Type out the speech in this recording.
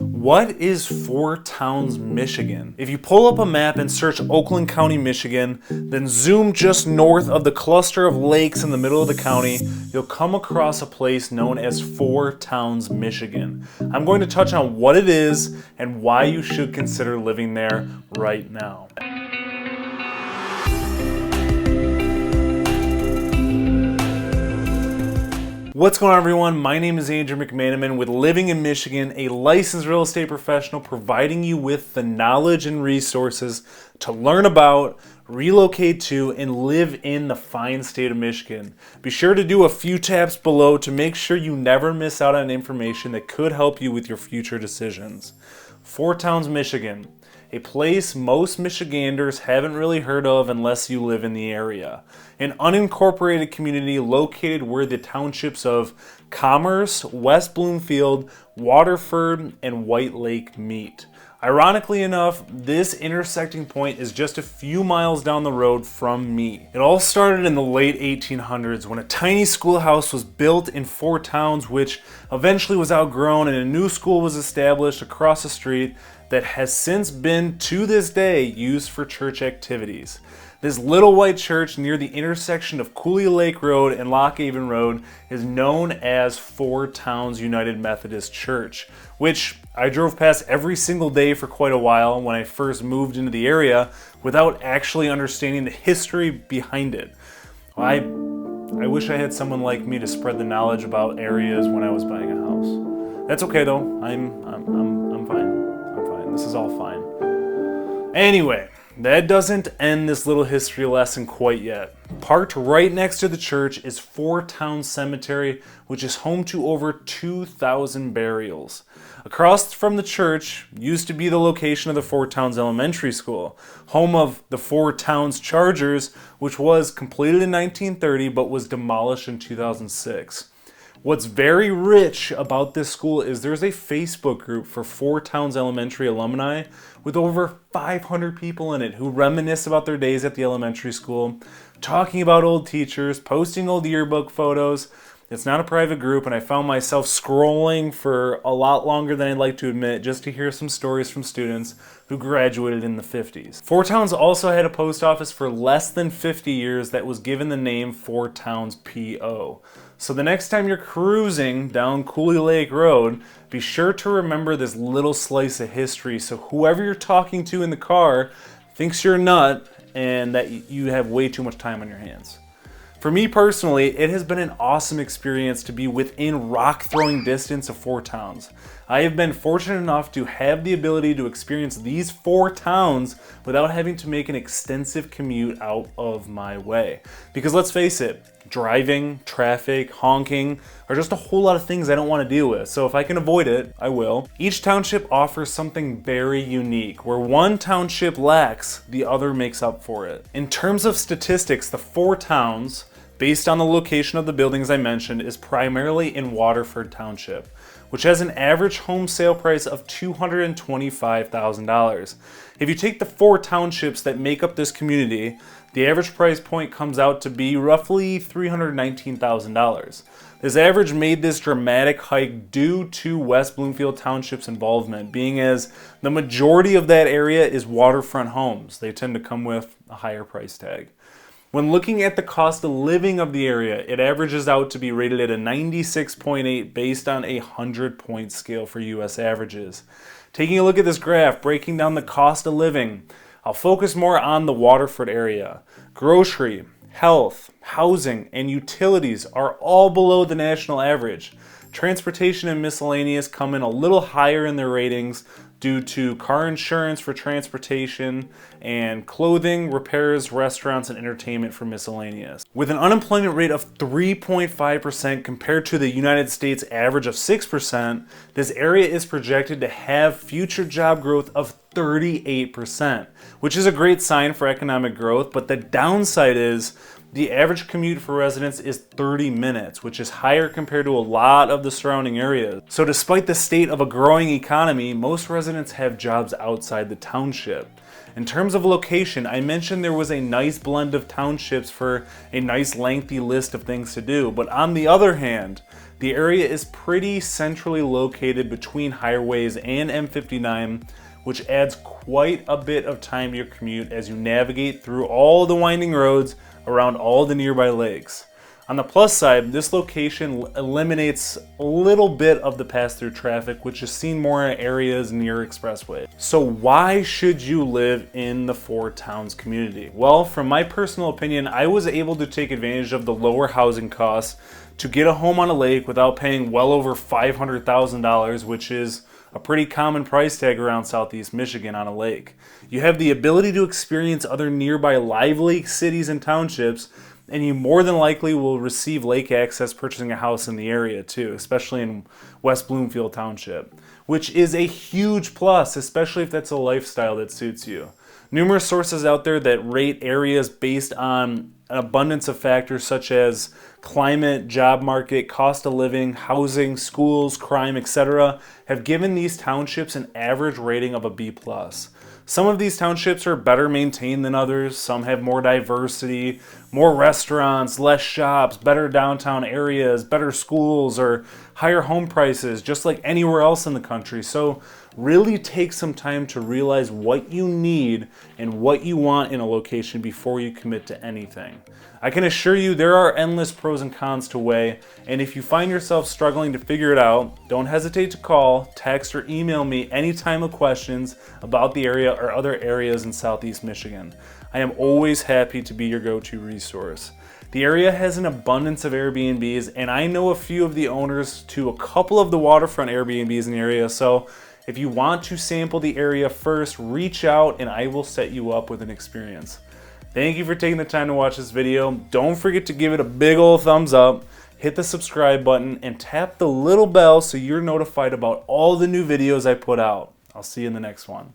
What is Four Towns, Michigan? If you pull up a map and search Oakland County, Michigan, then zoom just north of the cluster of lakes in the middle of the county, you'll come across a place known as Four Towns, Michigan. I'm going to touch on what it is and why you should consider living there right now. What's going on, everyone? My name is Andrew McManaman with Living in Michigan, a licensed real estate professional providing you with the knowledge and resources to learn about, relocate to, and live in the fine state of Michigan. Be sure to do a few taps below to make sure you never miss out on information that could help you with your future decisions. Four Towns, Michigan. A place most Michiganders haven't really heard of unless you live in the area. An unincorporated community located where the townships of Commerce, West Bloomfield, Waterford, and White Lake meet. Ironically enough, this intersecting point is just a few miles down the road from me. It all started in the late 1800s when a tiny schoolhouse was built in Four Towns, which eventually was outgrown, and a new school was established across the street that has since been, to this day, used for church activities. This little white church near the intersection of Coulee Lake Road and Lock Haven Road is known as Four Towns United Methodist Church, which I drove past every single day for quite a while when I first moved into the area without actually understanding the history behind it. I wish I had someone like me to spread the knowledge about areas when I was buying a house. That's okay though. I'm fine. I'm fine. This is all fine. Anyway, that doesn't end this little history lesson quite yet. Parked right next to the church is Four Towns Cemetery, which is home to over 2,000 burials. Across from the church used to be the location of the Four Towns Elementary School, home of the Four Towns Chargers, which was completed in 1930 but was demolished in 2006. What's very rich about this school is there's a Facebook group for Four Towns Elementary alumni with over 500 people in it who reminisce about their days at the elementary school, talking about old teachers, posting old yearbook photos. It's not a private group, and I found myself scrolling for a lot longer than I'd like to admit just to hear some stories from students who graduated in the 50s. Four Towns also had a post office for less than 50 years that was given the name Four Towns P.O. So the next time you're cruising down Coulee Lake Road, be sure to remember this little slice of history so whoever you're talking to in the car thinks you're a nut and that you have way too much time on your hands. For me personally, it has been an awesome experience to be within rock-throwing distance of Four Towns. I have been fortunate enough to have the ability to experience these four towns without having to make an extensive commute out of my way. Because let's face it, driving, traffic, honking are just a whole lot of things I don't want to deal with. So if I can avoid it, I will. Each township offers something very unique. Where one township lacks, the other makes up for it. In terms of statistics, the Four Towns, based on the location of the buildings I mentioned, is primarily in Waterford Township, which has an average home sale price of $225,000. If you take the four townships that make up this community, the average price point comes out to be roughly $319,000. This average made this dramatic hike due to West Bloomfield Township's involvement, being as the majority of that area is waterfront homes. They tend to come with a higher price tag. When looking at the cost of living of the area, it averages out to be rated at a 96.8 based on a 100-point scale for U.S. averages. Taking a look at this graph, breaking down the cost of living, I'll focus more on the Waterford area. Grocery, health, housing, and utilities are all below the national average. Transportation and miscellaneous come in a little higher in their ratings due to car insurance for transportation and clothing, repairs, restaurants, and entertainment for miscellaneous. With an unemployment rate of 3.5% compared to the United States average of 6%, this area is projected to have future job growth of 38%, which is a great sign for economic growth, but the downside is The average commute for residents is 30 minutes, which is higher compared to a lot of the surrounding areas. So despite the state of a growing economy, most residents have jobs outside the township. In terms of location, I mentioned there was a nice blend of townships for a nice lengthy list of things to do, but on the other hand, the area is pretty centrally located between highways and M59, which adds quite a bit of time to your commute as you navigate through all the winding roads around all the nearby lakes. On the plus side, this location eliminates a little bit of the pass-through traffic, which is seen more in areas near expressways. So why should you live in the Four Towns community? Well, from my personal opinion, I was able to take advantage of the lower housing costs to get a home on a lake without paying well over $500,000, which is a pretty common price tag around Southeast Michigan on a lake. You have the ability to experience other nearby live lake cities and townships, and you more than likely will receive lake access purchasing a house in the area too, especially in West Bloomfield Township, which is a huge plus, especially if that's a lifestyle that suits you. Numerous sources out there that rate areas based on an abundance of factors such as climate, job market, cost of living, housing, schools, crime, etc. have given these townships an average rating of a B+. Some of these townships are better maintained than others. Some have more diversity, more restaurants, less shops, better downtown areas, better schools, or higher home prices, just like anywhere else in the country. So really take some time to realize what you need and what you want in a location before you commit to anything. I can assure you there are endless pros and cons to weigh, and if you find yourself struggling to figure it out, don't hesitate to call, text, or email me anytime with questions about the area or other areas in Southeast Michigan. I am always happy to be your go-to resource. The area has an abundance of Airbnbs, and I know a few of the owners to a couple of the waterfront Airbnbs in the area, so if you want to sample the area first, reach out and I will set you up with an experience. Thank you for taking the time to watch this video. Don't forget to give it a big old thumbs up, hit the subscribe button, and tap the little bell so you're notified about all the new videos I put out. I'll see you in the next one.